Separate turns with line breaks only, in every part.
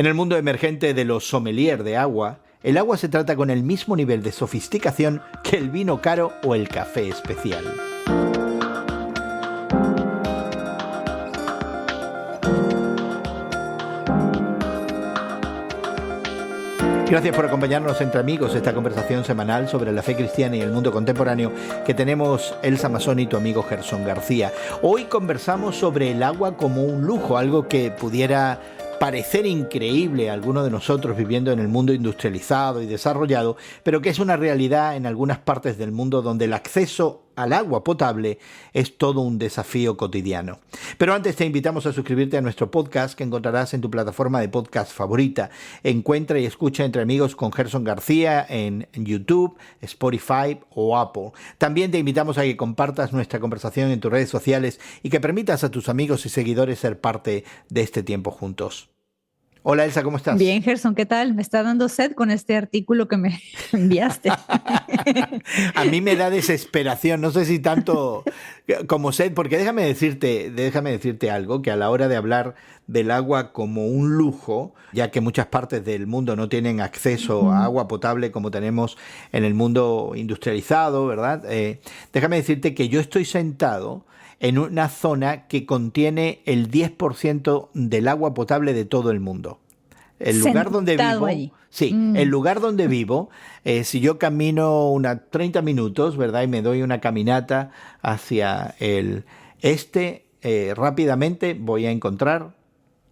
En el mundo emergente de los sommeliers de agua, el agua se trata con el mismo nivel de sofisticación que el vino caro o el café especial. Gracias por acompañarnos entre amigos esta conversación semanal sobre la fe cristiana y el mundo contemporáneo que tenemos Elsa Masón y tu amigo Gerson García. Hoy conversamos sobre el agua como un lujo, algo que pudiera parecer increíble a alguno de nosotros viviendo en el mundo industrializado y desarrollado, pero que es una realidad en algunas partes del mundo donde el acceso al agua potable es todo un desafío cotidiano. Pero antes te invitamos a suscribirte a nuestro podcast que encontrarás en tu plataforma de podcast favorita. Encuentra y escucha Entre Amigos con Gerson García en YouTube, Spotify o Apple. También te invitamos a que compartas nuestra conversación en tus redes sociales y que permitas a tus amigos y seguidores ser parte de este tiempo juntos. Hola Elsa, ¿cómo estás?
Bien, Gerson, ¿qué tal? Me está dando sed con este artículo que me enviaste.
A mí me da desesperación, no sé si tanto como sed, porque déjame decirte algo, que a la hora de hablar del agua como un lujo, ya que muchas partes del mundo no tienen acceso a agua potable como tenemos en el mundo industrializado, ¿verdad? Déjame decirte que yo estoy sentado en una zona que contiene el 10% del agua potable de todo el mundo. El lugar donde vivo,
allí.
El lugar donde vivo, si yo camino unos 30 minutos, ¿verdad? Y me doy una caminata hacia el este, rápidamente voy a encontrar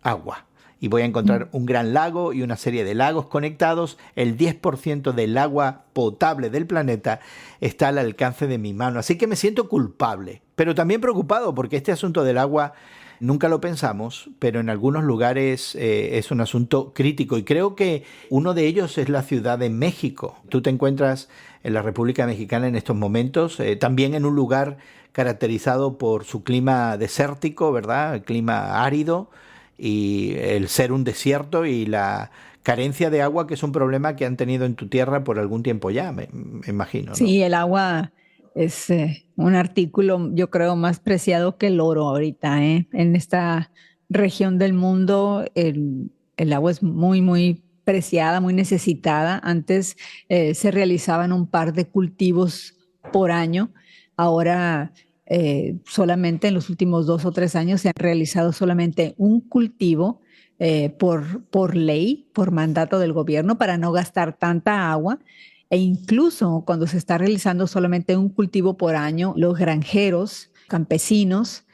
agua. Y voy a encontrar un gran lago y una serie de lagos conectados. El 10% del agua potable del planeta está al alcance de mi mano. Así que me siento culpable, pero también preocupado porque este asunto del agua nunca lo pensamos, pero en algunos lugares es un asunto crítico. Y creo que uno de ellos es la Ciudad de México. Tú te encuentras en la República Mexicana en estos momentos, también en un lugar caracterizado por su clima desértico, ¿verdad? El clima árido y el ser un desierto y la carencia de agua, que es un problema que han tenido en tu tierra por algún tiempo ya, me imagino, ¿no?
Sí, el agua es un artículo, yo creo, más preciado que el oro ahorita, ¿eh? En esta región del mundo, el agua es muy, muy preciada, muy necesitada. Antes se realizaban un par de cultivos por año. Ahora, solamente en los últimos 2 o 3 años se han realizado solamente un cultivo por ley, por mandato del gobierno, para no gastar tanta agua. E incluso cuando se está realizando solamente un cultivo por año, los granjeros, campesinos,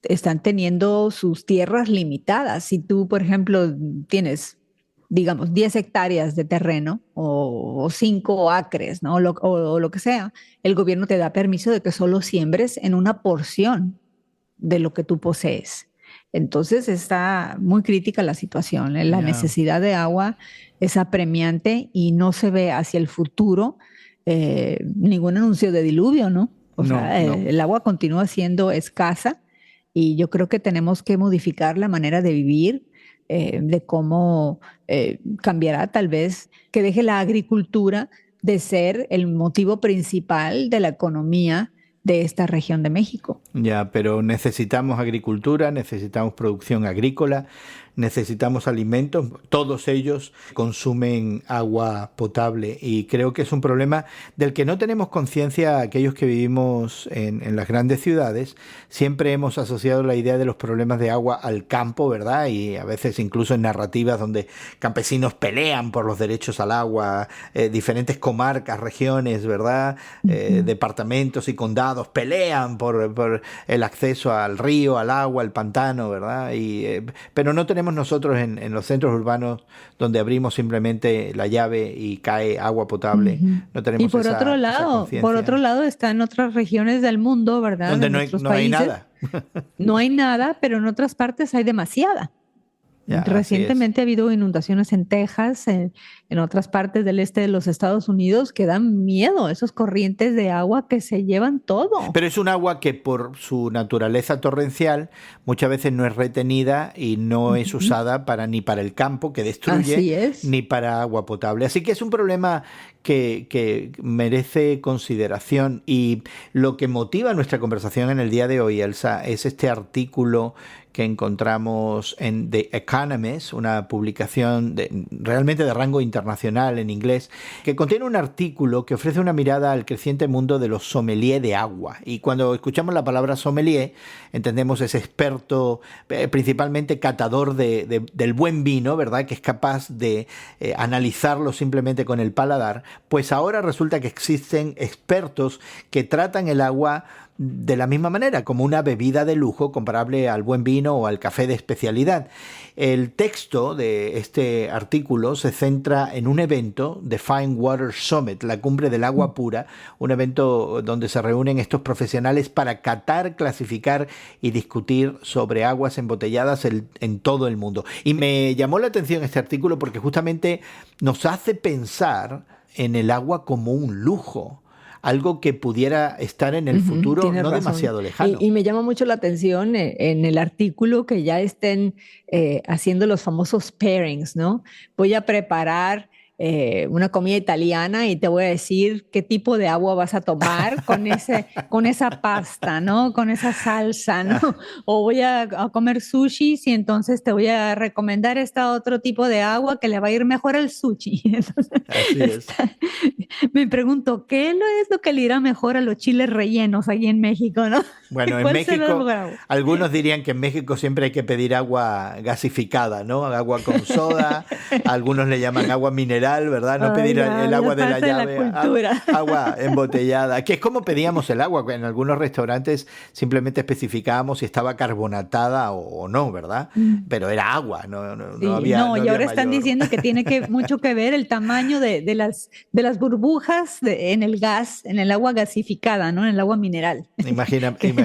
están teniendo sus tierras limitadas. Si tú, por ejemplo, tienes, digamos, 10 hectáreas de terreno o 5 acres, ¿no? O lo que sea, el gobierno te da permiso de que solo siembres en una porción de lo que tú posees. Entonces está muy crítica la situación. La necesidad de agua es apremiante y no se ve hacia el futuro ningún anuncio de diluvio, ¿no? El agua continúa siendo escasa y yo creo que tenemos que modificar la manera de vivir, de cómo cambiará tal vez, que deje la agricultura de ser el motivo principal de la economía de esta región de México.
Ya, pero necesitamos agricultura, necesitamos producción agrícola, necesitamos alimentos, todos ellos consumen agua potable y creo que es un problema del que no tenemos conciencia aquellos que vivimos en las grandes ciudades. Siempre hemos asociado la idea de los problemas de agua al campo, ¿verdad? Y a veces incluso en narrativas donde campesinos pelean por los derechos al agua, diferentes comarcas, regiones, ¿verdad? Departamentos y condados pelean por el acceso al río, al agua, al pantano, ¿verdad? Pero no tenemos nosotros en los centros urbanos donde abrimos simplemente la llave y cae agua potable. No tenemos
y por otro lado están otras regiones del mundo, ¿verdad?
Donde no hay nada.
No hay nada, pero en otras partes hay demasiada.
Ya,
recientemente ha habido inundaciones en Texas, en otras partes del este de los Estados Unidos, que dan miedo, esos corrientes de agua que se llevan todo.
Pero es un agua que por su naturaleza torrencial muchas veces no es retenida y no es usada ni para el campo, que destruye, ni para agua potable. Así que es un problema que merece consideración. Y lo que motiva nuestra conversación en el día de hoy, Elsa, es este artículo que encontramos en The Economist, una publicación realmente de rango internacional en inglés, que contiene un artículo que ofrece una mirada al creciente mundo de los sommeliers de agua. Y cuando escuchamos la palabra sommelier, entendemos ese experto, principalmente catador del buen vino, ¿verdad?, que es capaz de analizarlo simplemente con el paladar. Pues ahora resulta que existen expertos que tratan el agua de la misma manera, como una bebida de lujo comparable al buen vino o al café de especialidad. El texto de este artículo se centra en un evento, The Fine Water Summit, la cumbre del agua pura, un evento donde se reúnen estos profesionales para catar, clasificar y discutir sobre aguas embotelladas en todo el mundo. Y me llamó la atención este artículo porque justamente nos hace pensar en el agua como un lujo, algo que pudiera estar en el futuro no demasiado lejano.
Y me llama mucho la atención en el artículo que ya estén haciendo los famosos pairings, ¿no? Voy a preparar una comida italiana y te voy a decir qué tipo de agua vas a tomar con esa pasta, ¿no? Con esa salsa, ¿no? O voy a comer sushi y entonces te voy a recomendar otro tipo de agua que le va a ir mejor al sushi. Entonces,
así es.
Me pregunto, ¿qué es lo que le irá mejor a los chiles rellenos aquí en México, ¿no?
Bueno, en México, algunos dirían que en México siempre hay que pedir agua gasificada, ¿no? Agua con soda, algunos le llaman agua mineral, ¿verdad? No pedir el agua de la llave, agua embotellada, que es como pedíamos el agua. En algunos restaurantes simplemente especificábamos si estaba carbonatada o no, ¿verdad? Pero era agua, no había.
No, y ahora están diciendo que tiene mucho que ver el tamaño de las burbujas en el gas, en el agua gasificada, ¿no? En el agua mineral.
Imagínate.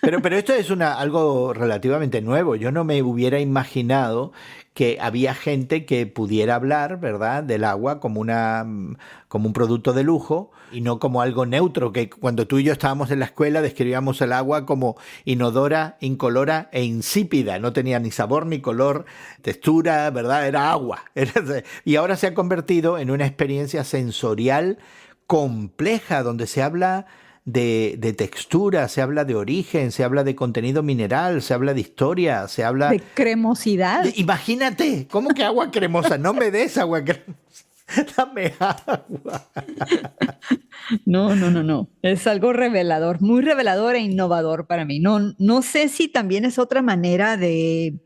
Pero esto es algo relativamente nuevo. Yo no me hubiera imaginado que había gente que pudiera hablar, ¿verdad?, del agua como un producto de lujo y no como algo neutro, que cuando tú y yo estábamos en la escuela describíamos el agua como inodora, incolora e insípida. No tenía ni sabor, ni color, textura, ¿verdad? Era agua. Y ahora se ha convertido en una experiencia sensorial compleja donde se habla de textura, se habla de origen, se habla de contenido mineral, se habla de historia, se habla
de cremosidad.
Imagínate, ¿cómo que agua cremosa? No me des agua cremosa, dame agua.
No. Es algo revelador, muy revelador e innovador para mí. No sé si también es otra manera de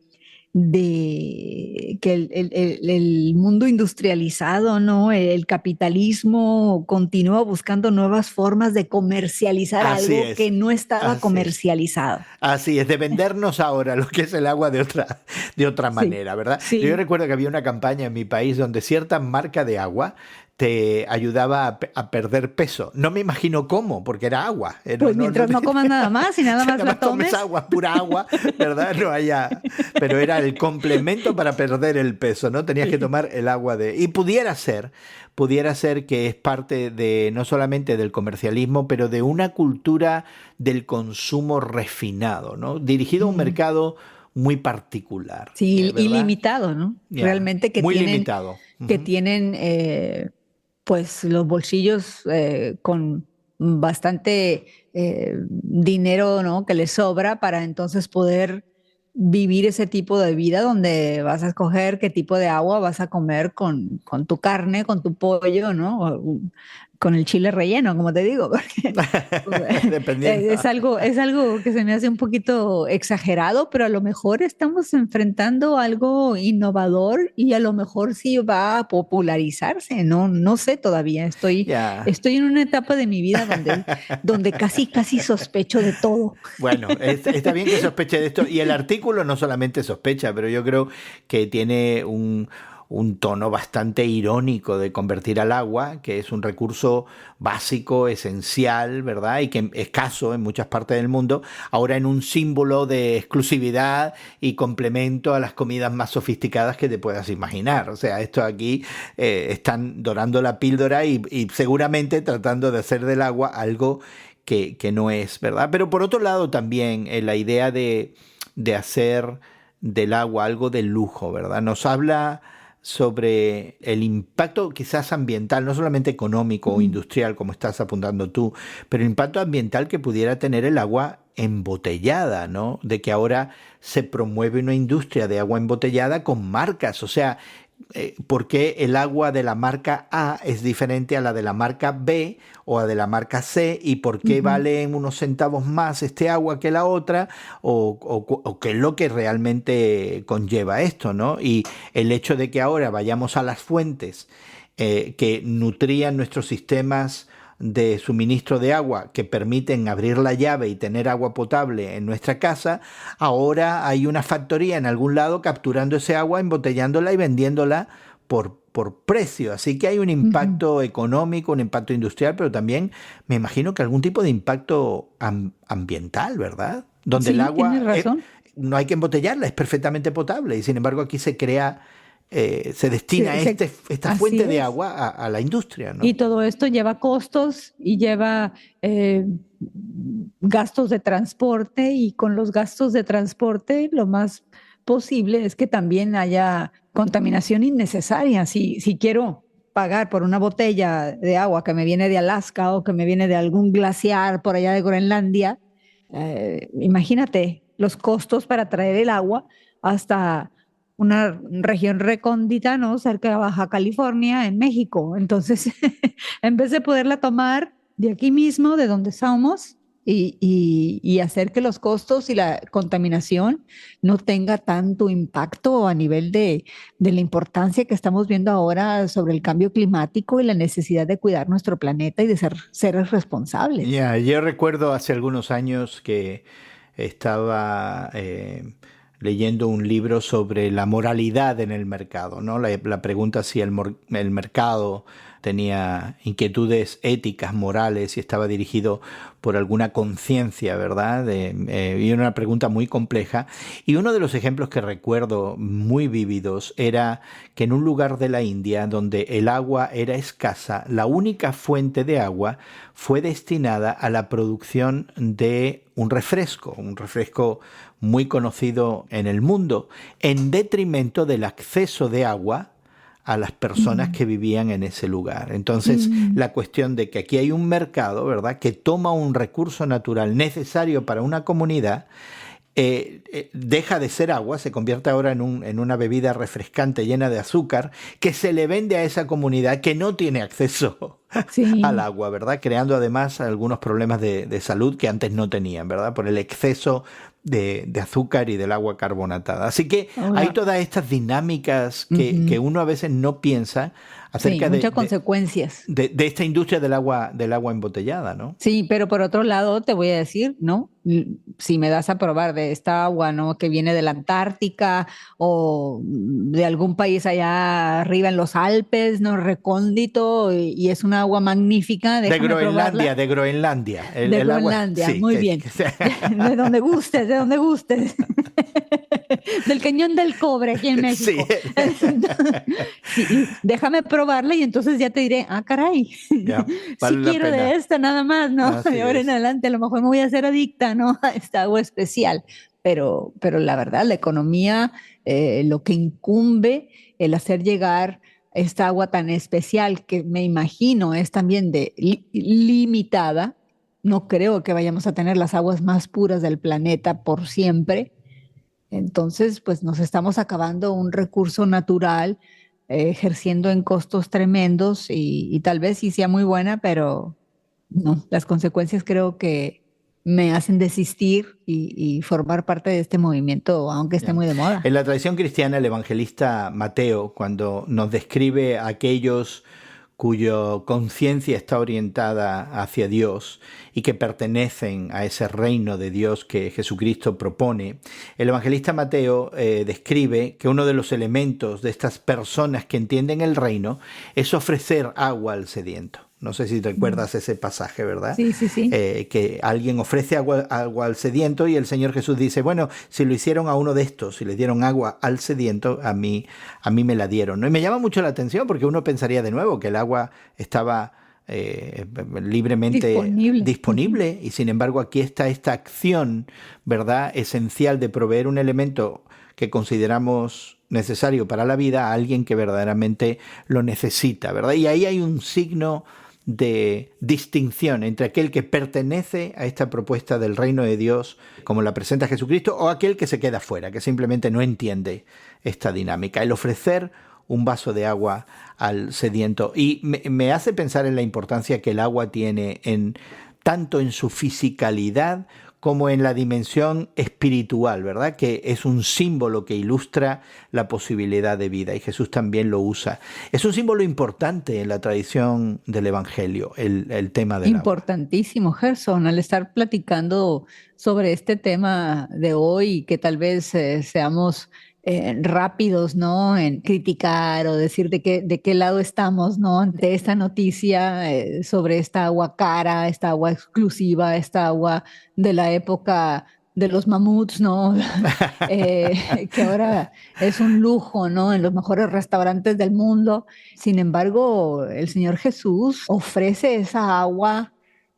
que el mundo industrializado, ¿no? El capitalismo continúa buscando nuevas formas de comercializar algo que no estaba comercializado.
Así es, de vendernos ahora lo que es el agua de otra manera, ¿verdad?
Sí.
Yo recuerdo que había una campaña en mi país donde cierta marca de agua te ayudaba a perder peso. No me imagino cómo, porque era agua.
Pues mientras no comas nada más y nada más la tomes.
Agua, pura agua, ¿verdad? Pero era el complemento para perder el peso, ¿no? Tenías que tomar el agua Y pudiera ser que es parte de no solamente del comercialismo, pero de una cultura del consumo refinado, ¿no? Dirigido a un mercado muy particular.
Sí, ilimitado, ¿no? Realmente que
muy
tienen,
limitado.
Que tienen pues los bolsillos con bastante dinero, ¿no?, que les sobra para entonces poder vivir ese tipo de vida donde vas a escoger qué tipo de agua vas a comer con tu carne, con tu pollo, ¿no? O con el chile relleno, como te digo, porque
dependiendo.
Es algo que se me hace un poquito exagerado, pero a lo mejor estamos enfrentando algo innovador y a lo mejor sí va a popularizarse, no sé todavía. Estoy en una etapa de mi vida donde casi sospecho de todo.
Bueno, está bien que sospeche de esto, y el artículo no solamente sospecha, pero yo creo que tiene un tono bastante irónico de convertir al agua, que es un recurso básico, esencial, ¿verdad? Y que es escaso en muchas partes del mundo, ahora en un símbolo de exclusividad y complemento a las comidas más sofisticadas que te puedas imaginar. O sea, esto aquí están dorando la píldora y seguramente tratando de hacer del agua algo que no es, ¿verdad? Pero por otro lado también la idea de hacer del agua algo de lujo, ¿verdad? Nos habla sobre el impacto quizás ambiental, no solamente económico o industrial, como estás apuntando tú, pero el impacto ambiental que pudiera tener el agua embotellada, ¿no? De que ahora se promueve una industria de agua embotellada con marcas, o sea, ¿por qué el agua de la marca A es diferente a la de la marca B o a de la marca C? ¿Y por qué valen unos centavos más este agua que la otra? ¿O qué es lo que realmente conlleva esto, ¿no? Y el hecho de que ahora vayamos a las fuentes que nutrían nuestros sistemas de suministro de agua, que permiten abrir la llave y tener agua potable en nuestra casa, ahora hay una factoría en algún lado capturando ese agua, embotellándola y vendiéndola por precio. Así que hay un impacto económico, un impacto industrial, pero también me imagino que algún tipo de impacto ambiental, ¿verdad? Donde el
Sí,
agua
tienes razón.
no hay que embotellarla, es perfectamente potable y sin embargo aquí se crea, se destina esta
Así
fuente de
es.
agua a la industria,
Y
¿no?
todo esto lleva costos y lleva gastos de transporte, y con los gastos de transporte lo más posible es que también haya contaminación innecesaria. Si quiero pagar por una botella de agua que me viene de Alaska o que me viene de algún glaciar por allá de Groenlandia, imagínate los costos para traer el agua hasta una región recóndita, ¿no? Cerca de Baja California, en México. Entonces, en vez de poderla tomar de aquí mismo, de donde somos, y hacer que los costos y la contaminación no tenga tanto impacto a nivel de la importancia que estamos viendo ahora sobre el cambio climático y la necesidad de cuidar nuestro planeta y de ser seres responsables.
Ya, yo recuerdo hace algunos años que estaba leyendo un libro sobre la moralidad en el mercado, ¿no? La pregunta si el mercado tenía inquietudes éticas, morales, y estaba dirigido por alguna conciencia, ¿verdad? Y era una pregunta muy compleja. Y uno de los ejemplos que recuerdo muy vívidos era que en un lugar de la India donde el agua era escasa, la única fuente de agua fue destinada a la producción de un refresco muy conocido en el mundo, en detrimento del acceso de agua a las personas
Mm,
que vivían en ese lugar. Entonces,
mm,
la cuestión de que aquí hay un mercado, ¿verdad?, que toma un recurso natural necesario para una comunidad, deja de ser agua, se convierte ahora en una bebida refrescante llena de azúcar que se le vende a esa comunidad que no tiene acceso al
sí,
agua, ¿verdad? Creando además algunos problemas de salud que antes no tenían, ¿verdad? Por el exceso de azúcar y del agua carbonatada. Así que hay
ahora,
todas estas dinámicas que
ujú,
uno a veces no piensa
sí,
acerca
muchas consecuencias.
de esta industria del agua embotellada, ¿no?
Sí, pero por otro lado te voy a decir, ¿no? Si me das a probar de esta agua, ¿no? Que viene de la Antártica o de algún país allá arriba en los Alpes, ¿no? Recóndito, y es una agua magnífica, déjame probarla.
De Groenlandia.
De
El agua,
Groenlandia,
sí,
muy bien. De donde gustes, de donde gustes. Del Cañón del Cobre, aquí en
sí,
México. Sí, déjame probarla y entonces ya te diré, ah, caray,
ya,
sí
vale la
quiero de
pena.
esta nada más, ¿no?
Así
De ahora en
es.
adelante a lo mejor me voy a hacer adicta, ¿no? A esta agua especial. Pero la verdad, la economía, lo que incumbe el hacer llegar esta agua tan especial, que me imagino es también de limitada. No creo que vayamos a tener las aguas más puras del planeta por siempre. Entonces, pues nos estamos acabando un recurso natural, ejerciendo en costos tremendos, y tal vez sí sea muy buena, pero no, las consecuencias creo que me hacen desistir y formar parte de este movimiento, aunque esté
Ya.
muy de moda.
En la tradición cristiana, el evangelista Mateo, cuando nos describe a aquellos cuya conciencia está orientada hacia Dios y que pertenecen a ese reino de Dios que Jesucristo propone, el evangelista Mateo describe que uno de los elementos de estas personas que entienden el reino es ofrecer agua al sediento. No sé si
Mm.
recuerdas ese pasaje, ¿verdad?
Sí, sí, sí.
Que alguien ofrece agua al sediento y el Señor Jesús dice, bueno, si lo hicieron a uno de estos, si le dieron agua al sediento, a mí me la dieron, ¿no? Y me llama mucho la atención porque uno pensaría de nuevo que el agua estaba libremente
Disponible. Ujú.
disponible y sin embargo aquí está esta acción, ¿verdad?, esencial de proveer un elemento que consideramos necesario para la vida a alguien que verdaderamente lo necesita, ¿verdad? Y ahí hay un signo de distinción entre aquel que pertenece a esta propuesta del reino de Dios, como la presenta Jesucristo, o aquel que se queda fuera, que simplemente no entiende esta dinámica. El ofrecer un vaso de agua al sediento. Y me hace pensar en la importancia que el agua tiene tanto en su fisicalidad como en la dimensión espiritual, ¿verdad? Que es un símbolo que ilustra la posibilidad de vida, y Jesús también lo usa. Es un símbolo importante en la tradición del Evangelio, el tema del agua.
Importantísimo, Gerson, al estar platicando sobre este tema de hoy, que tal vez seamos rápidos, ¿no? En criticar o decir de qué lado estamos, ¿no? Ante esta noticia sobre esta agua cara, esta agua exclusiva, esta agua de la época de los mamuts, ¿no? Que ahora es un lujo, ¿no? En los mejores restaurantes del mundo. Sin embargo, el Señor Jesús ofrece esa agua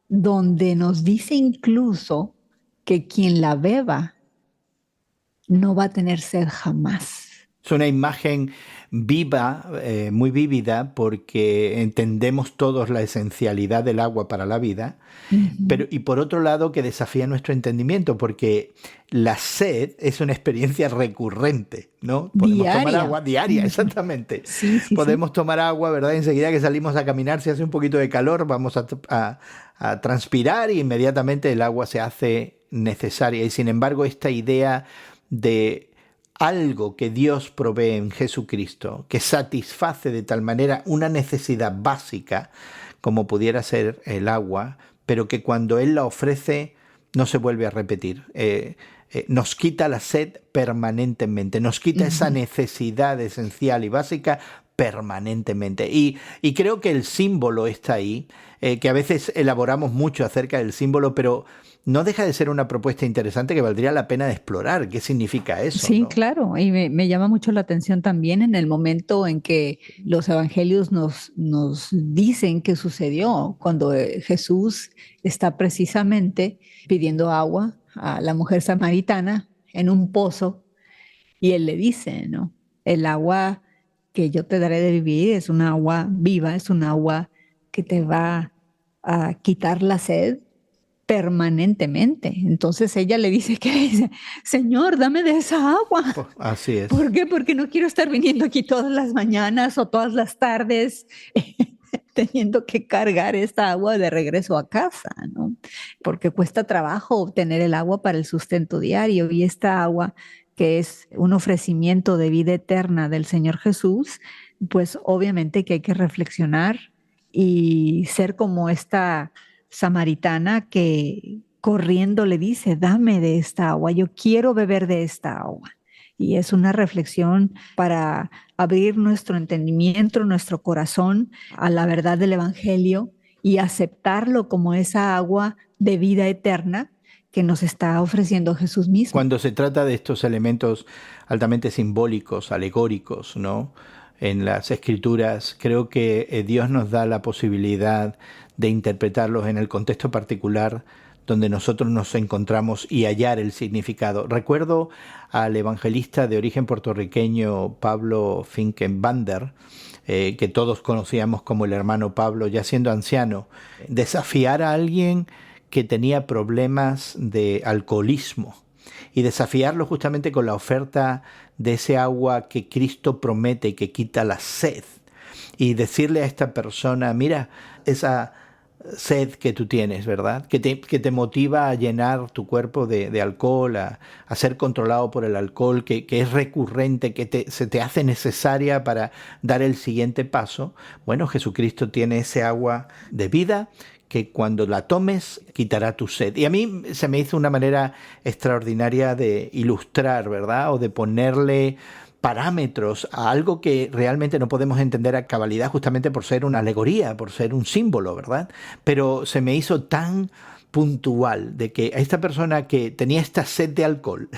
donde nos dice incluso que quien la beba no va a tener sed jamás.
Es una imagen viva, muy vívida, porque entendemos todos la esencialidad del agua para la vida, pero y por otro lado que desafía nuestro entendimiento, porque la sed es una experiencia recurrente, ¿no? Podemos tomar agua diaria, exactamente.
Sí,
Podemos tomar agua, ¿verdad? Enseguida que salimos a caminar, si hace un poquito de calor, vamos a transpirar y inmediatamente el agua se hace necesaria. Y sin embargo, esta idea de algo que Dios provee en Jesucristo, que satisface de tal manera una necesidad básica, como pudiera ser el agua, pero que cuando Él la ofrece no se vuelve a repetir. Nos quita la sed permanentemente, nos quita esa necesidad esencial y básica permanentemente. Y creo que el símbolo está ahí, que a veces elaboramos mucho acerca del símbolo, pero no deja de ser una propuesta interesante que valdría la pena de explorar. ¿Qué significa eso?
Sí,
¿no?
claro. Y me llama mucho la atención también en el momento en que los evangelios nos dicen qué sucedió cuando Jesús está precisamente pidiendo agua a la mujer samaritana en un pozo, y él le dice, ¿no? El agua que yo te daré de vivir es un agua viva, es un agua que te va a quitar la sed permanentemente. Entonces ella le dice, ¿qué dice? Señor, dame de esa agua.
Así es.
¿Por qué? Porque no quiero estar viniendo aquí todas las mañanas o todas las tardes teniendo que cargar esta agua de regreso a casa, ¿no? Porque cuesta trabajo obtener el agua para el sustento diario, y esta agua, que es un ofrecimiento de vida eterna del Señor Jesús, pues obviamente que hay que reflexionar y ser como esta samaritana que corriendo le dice, dame de esta agua, yo quiero beber de esta agua. Y es una reflexión para abrir nuestro entendimiento, nuestro corazón a la verdad del Evangelio y aceptarlo como esa agua de vida eterna que nos está ofreciendo Jesús mismo.
Cuando se trata de estos elementos altamente simbólicos, alegóricos, ¿no? En las Escrituras, creo que Dios nos da la posibilidad de interpretarlos en el contexto particular donde nosotros nos encontramos y hallar el significado. Recuerdo al evangelista de origen puertorriqueño Pablo Finkenbander, que todos conocíamos como el hermano Pablo, ya siendo anciano, desafiar a alguien que tenía problemas de alcoholismo y desafiarlo justamente con la oferta de ese agua que Cristo promete y que quita la sed, y decirle a esta persona, mira, esa sed que tú tienes, ¿verdad? Que te motiva a llenar tu cuerpo de alcohol, a ser controlado por el alcohol, que es recurrente, que se te hace necesaria para dar el siguiente paso. Bueno, Jesucristo tiene ese agua de vida que cuando la tomes quitará tu sed. Y a mí se me hizo una manera extraordinaria de ilustrar, ¿verdad? O de ponerle parámetros a algo que realmente no podemos entender a cabalidad, justamente por ser una alegoría, por ser un símbolo, ¿verdad? Pero se me hizo tan puntual de que esta persona que tenía esta sed de alcohol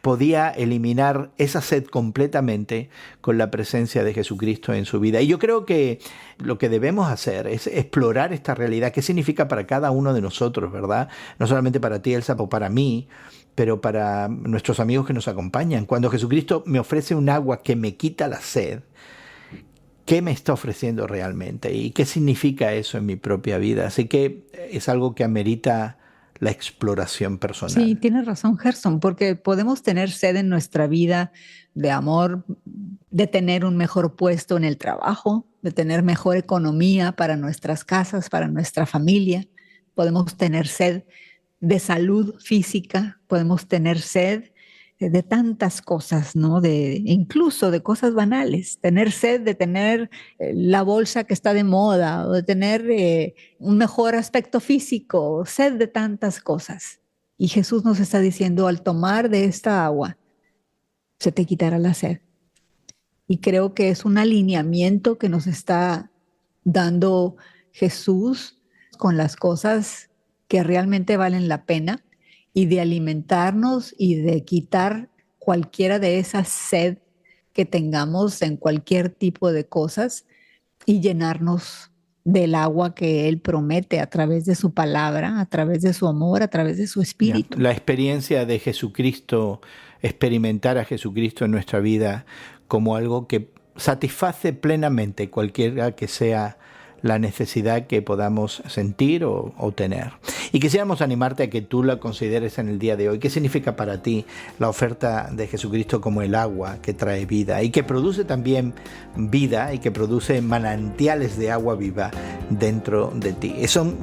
podía eliminar esa sed completamente con la presencia de Jesucristo en su vida. Y yo creo que lo que debemos hacer es explorar esta realidad, qué significa para cada uno de nosotros, ¿verdad? No solamente para ti, Elsa, o para mí, pero para nuestros amigos que nos acompañan. Cuando Jesucristo me ofrece un agua que me quita la sed, ¿qué me está ofreciendo realmente? ¿Y qué significa eso en mi propia vida? Así que es algo que amerita la exploración personal.
Sí, tienes razón, Gerson, porque podemos tener sed en nuestra vida de amor, de tener un mejor puesto en el trabajo, de tener mejor economía para nuestras casas, para nuestra familia. Podemos tener sed de salud física, podemos tener sed de tantas cosas, ¿no? Incluso de cosas banales, tener sed de tener la bolsa que está de moda o de tener un mejor aspecto físico, sed de tantas cosas. Y Jesús nos está diciendo, al tomar de esta agua, se te quitará la sed. Y creo que es un alineamiento que nos está dando Jesús con las cosas que realmente valen la pena, y de alimentarnos y de quitar cualquiera de esas sed que tengamos en cualquier tipo de cosas y llenarnos del agua que Él promete a través de su palabra, a través de su amor, a través de su espíritu.
La experiencia de Jesucristo, experimentar a Jesucristo en nuestra vida como algo que satisface plenamente cualquiera que sea la necesidad que podamos sentir o tener. Y quisiéramos animarte a que tú la consideres en el día de hoy. ¿Qué significa para ti la oferta de Jesucristo como el agua que trae vida y que produce también vida y que produce manantiales de agua viva dentro de ti? Son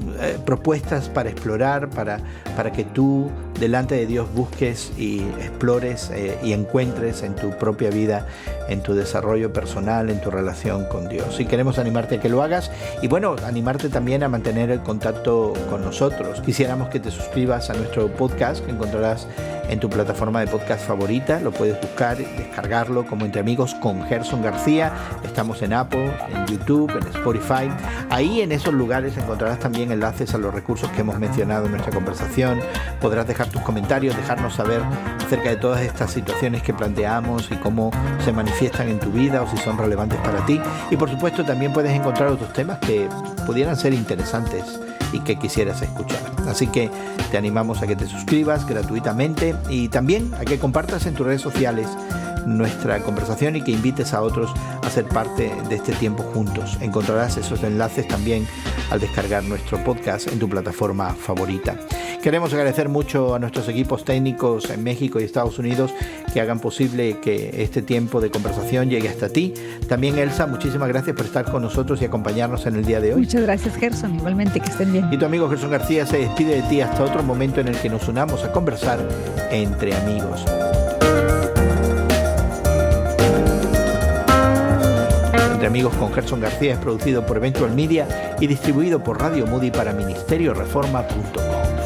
propuestas para explorar, para que tú delante de Dios busques y explores y encuentres en tu propia vida, en tu desarrollo personal, en tu relación con Dios. Y queremos animarte a que lo hagas. Y bueno, animarte también a mantener el contacto con nosotros. Quisiéramos que te suscribas a nuestro podcast que encontrarás en tu plataforma de podcast favorita. Lo puedes buscar y descargarlo como Entre Amigos con Gerson García. Estamos en Apple, en YouTube, en Spotify. Ahí en esos lugares encontrarás también enlaces a los recursos que hemos mencionado en nuestra conversación. Podrás dejar tus comentarios, dejarnos saber acerca de todas estas situaciones que planteamos y cómo se manifiestan en tu vida o si son relevantes para ti. Y por supuesto también puedes encontrar otros temas que pudieran ser interesantes y que quisieras escuchar. Así que te animamos a que te suscribas gratuitamente y también a que compartas en tus redes sociales nuestra conversación y que invites a otros a ser parte de este tiempo juntos. Encontrarás esos enlaces también al descargar nuestro podcast en tu plataforma favorita. Queremos agradecer mucho a nuestros equipos técnicos en México y Estados Unidos que hagan posible que este tiempo de conversación llegue hasta ti. También, Elsa, muchísimas gracias por estar con nosotros y acompañarnos en el día de hoy.
Muchas gracias, Gerson. Igualmente, que estén bien.
Y tu amigo Gerson García se despide de ti hasta otro momento en el que nos unamos a conversar entre amigos. Entre Amigos con Gerson García es producido por Eventual Media y distribuido por Radio Moody para ministerioreforma.com.